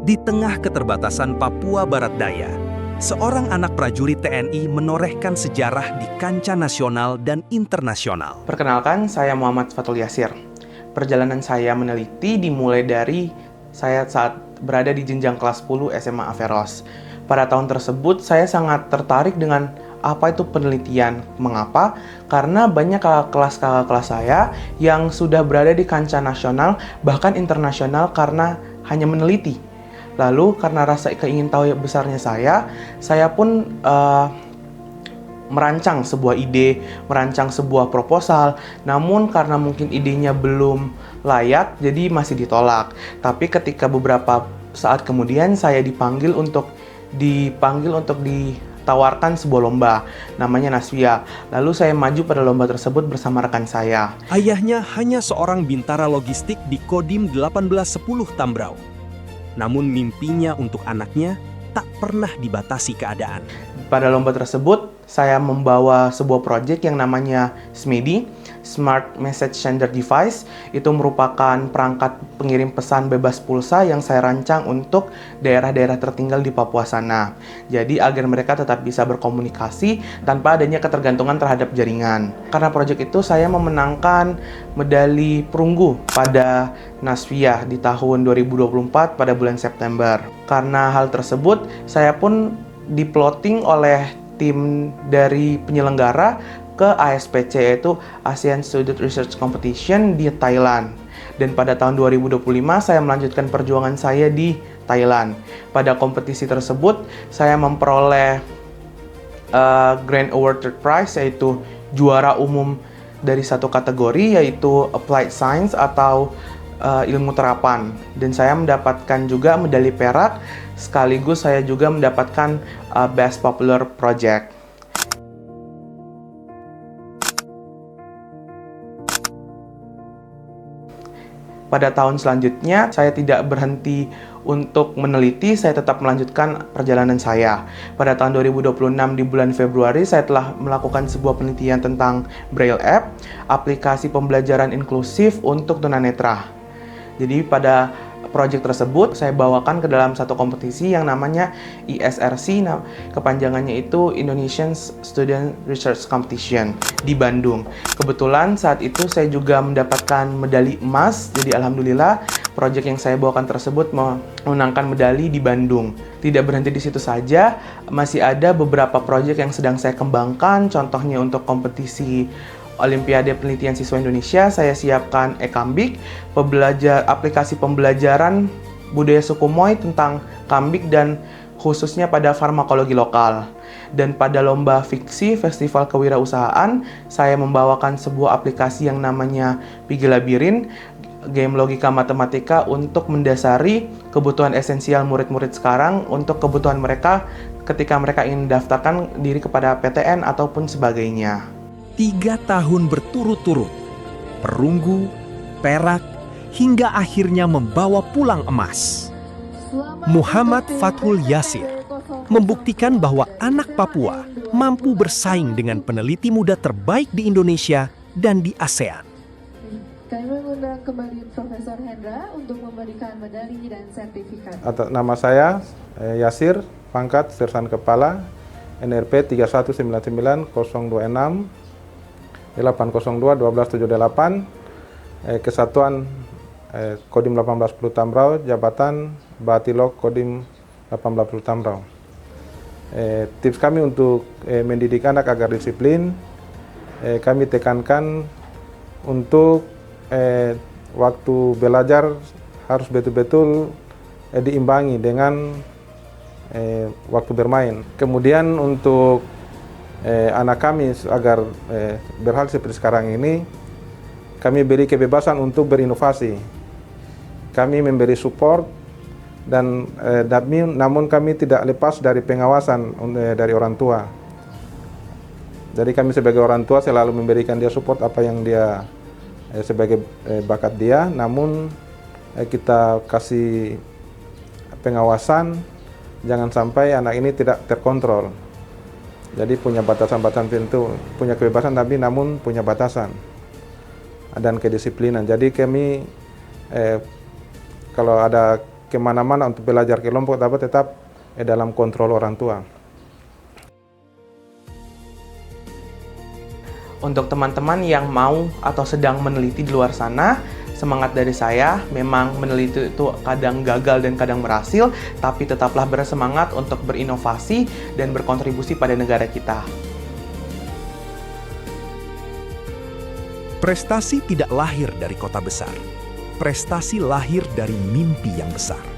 Di tengah keterbatasan Papua Barat Daya, seorang anak prajurit TNI menorehkan sejarah di kancah nasional dan internasional. Perkenalkan, saya Muhammad Fatul Yasir. Perjalanan saya meneliti dimulai dari saya saat berada di jenjang kelas 10 SMA Averos. Pada tahun tersebut, saya sangat tertarik dengan apa itu penelitian. Mengapa? Karena banyak kakak kelas saya yang sudah berada di kancah nasional, bahkan internasional karena hanya meneliti. Lalu karena rasa keingintahuan besarnya saya pun merancang sebuah ide, merancang sebuah proposal. Namun karena mungkin idenya belum layak, jadi masih ditolak. Tapi ketika beberapa saat kemudian saya dipanggil untuk ditawarkan sebuah lomba, namanya Nasvia. Lalu saya maju pada lomba tersebut bersama rekan saya. Ayahnya hanya seorang bintara logistik di Kodim 1810 Tambrau. Namun mimpinya untuk anaknya tak pernah dibatasi keadaan. Pada lomba tersebut, saya membawa sebuah proyek yang namanya SMEDI, Smart Message Sender Device. Itu merupakan perangkat pengirim pesan bebas pulsa yang saya rancang untuk daerah-daerah tertinggal di Papua sana. Jadi agar mereka tetap bisa berkomunikasi tanpa adanya ketergantungan terhadap jaringan. Karena proyek itu saya memenangkan medali perunggu pada Nasvia di tahun 2024 pada bulan September. Karena hal tersebut, saya pun diploting oleh tim dari penyelenggara ke ASPC, yaitu ASEAN Student Research Competition di Thailand. Dan pada tahun 2025 saya melanjutkan perjuangan saya di Thailand. Pada kompetisi tersebut saya memperoleh Grand Award Third Prize, yaitu juara umum dari satu kategori, yaitu Applied Science atau ilmu terapan. Dan saya mendapatkan juga medali perak, sekaligus saya juga mendapatkan Best Popular Project. Pada tahun selanjutnya, saya tidak berhenti untuk meneliti, saya tetap melanjutkan perjalanan saya. Pada tahun 2026 di bulan Februari, saya telah melakukan sebuah penelitian tentang Braille App, aplikasi pembelajaran inklusif untuk tunanetra. Jadi pada proyek tersebut saya bawakan ke dalam satu kompetisi yang namanya ISRC, kepanjangannya itu Indonesian Student Research Competition di Bandung. Kebetulan saat itu saya juga mendapatkan medali emas, jadi alhamdulillah proyek yang saya bawakan tersebut memenangkan medali di Bandung. Tidak berhenti di situ saja, masih ada beberapa proyek yang sedang saya kembangkan, contohnya untuk kompetisi Olimpiade Penelitian Siswa Indonesia, saya siapkan e-Kambik, aplikasi pembelajaran budaya suku Moy tentang kambik dan khususnya pada farmakologi lokal. Dan pada lomba fiksi Festival Kewirausahaan, saya membawakan sebuah aplikasi yang namanya Pigi Labirin, game logika matematika untuk mendasari kebutuhan esensial murid-murid sekarang untuk kebutuhan mereka ketika mereka ingin mendaftarkan diri kepada PTN ataupun sebagainya. 3 tahun berturut-turut, perunggu, perak, hingga akhirnya membawa pulang emas. Muhammad Fatul Yasir membuktikan bahwa anak Papua mampu bersaing dengan peneliti muda terbaik di Indonesia dan di ASEAN. Kami mengundang kembali Profesor Hendra untuk memberikan medali dan sertifikat. Atas nama saya, Yasir, pangkat Sersan Kepala, NRP 3199026 802-1278, Kesatuan Kodim 1810 Tambrau, Jabatan Batilok Kodim 1810 Tambrau. Tips kami untuk mendidik anak agar disiplin, kami tekankan untuk waktu belajar harus betul-betul diimbangi dengan waktu bermain. Kemudian untuk anak kami agar berhal seperti sekarang ini, kami beri kebebasan untuk berinovasi. Kami memberi support dan namun kami tidak lepas dari pengawasan dari orang tua. Jadi kami sebagai orang tua selalu memberikan dia support apa yang dia sebagai bakat dia, namun kita kasih pengawasan jangan sampai anak ini tidak terkontrol. Jadi punya batasan-batasan tertentu, punya kebebasan tapi namun punya batasan dan kedisiplinan. Jadi kami kalau ada kemana-mana untuk belajar kelompok, tapi tetap dalam kontrol orang tua. Untuk teman-teman yang mau atau sedang meneliti di luar sana, semangat dari saya, memang meneliti itu kadang gagal dan kadang berhasil, tapi tetaplah bersemangat untuk berinovasi dan berkontribusi pada negara kita. Prestasi tidak lahir dari kota besar. Prestasi lahir dari mimpi yang besar.